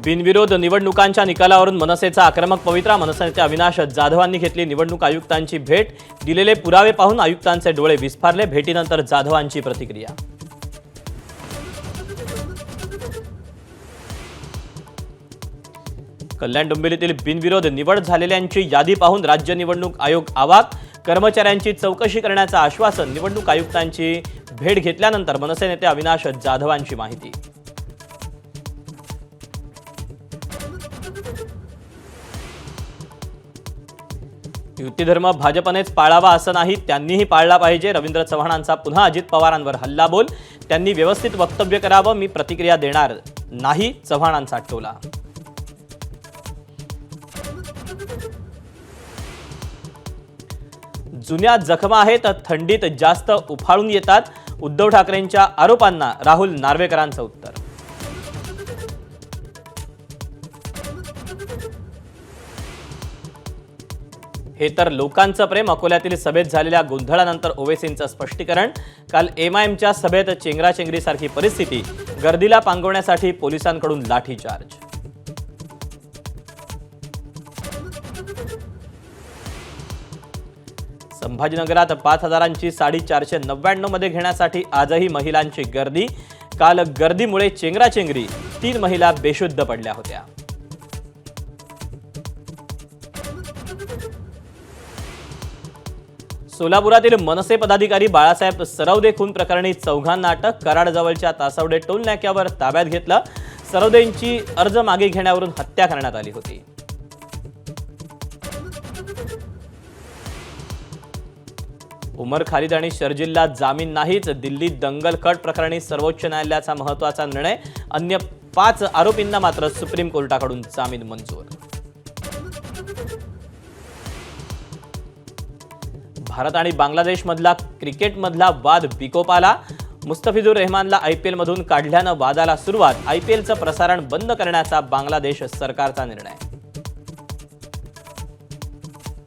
बिनविरोध निवडणुकांच्या निकालावरून मनसेचा आक्रमक पवित्रा. मनसे नेते अविनाश जाधवांनी घेतली निवडणूक आयुक्तांची भेट. दिलेले पुरावे पाहून आयुक्तांचे डोळे विस्फारले. भेटीनंतर जाधवांची प्रतिक्रिया. कल्याण डोंबिवलीतील बिनविरोध निवड झालेल्यांची यादी पाहून राज्य निवडणूक आयोग अवाक. कर्मचाऱ्यांची चौकशी करण्याचं आश्वासन. निवडणूक आयुक्तांची भेट घेतल्यानंतर मनसे नेते अविनाश जाधवांची माहिती. युती धर्म भाजपनेच पाळावा असं नाही, त्यांनीही पाळला पाहिजे. रवींद्र चव्हाणांचा पुन्हा अजित पवारांवर हल्लाबोल. त्यांनी व्यवस्थित वक्तव्य करावं, मी प्रतिक्रिया देणार नाही, चव्हाणांचा टोला. जुन्या जखमा आहेत, थंडीत जास्त उफाळून येतात. उद्धव ठाकरेंच्या आरोपांना राहुल नार्वेकरांचं उत्तर. हे तर लोकांचं प्रेम. अकोल्यातील सभेत झालेल्या गोंधळानंतर ओवेसींचं स्पष्टीकरण. काल एमआयएमच्या सभेत चेंगराचेंगरीसारखी परिस्थिती. गर्दीला पांगवण्यासाठी पोलिसांकडून लाठीचार्ज. संभाजीनगरात 5,000ची साडी 499 मध्ये घेण्यासाठी आजही महिलांची गर्दी. काल गर्दीमुळे चेंगराचेंगरी. 3 महिला बेशुद्ध पडल्या होत्या. सोलापुरातील मनसे पदाधिकारी बाळासाहेब सरवदे खून प्रकरणी 4घांना अटक. कराडजवळच्या तासवडे टोल नाक्यावर ताब्यात घेतलं. सरवदेंची अर्ज मागे घेण्यावरून हत्या करण्यात आली होती. उमर खालिद आणि शर्जीलला जामीन नाहीच. दिल्ली दंगल कट प्रकरणी सर्वोच्च न्यायालयाचा महत्त्वाचा निर्णय. अन्य 5 आरोपींना मात्र सुप्रीम कोर्टाकडून जामीन मंजूर. भारत आणि बांगलादेशमधला क्रिकेटमधला वाद विकोपाला. मुस्तफिजुर रहमानला आयपीएलमधून काढल्यानं वादाला सुरुवात. आयपीएलचं प्रसारण बंद करण्याचा बांगलादेश सरकारचा निर्णय.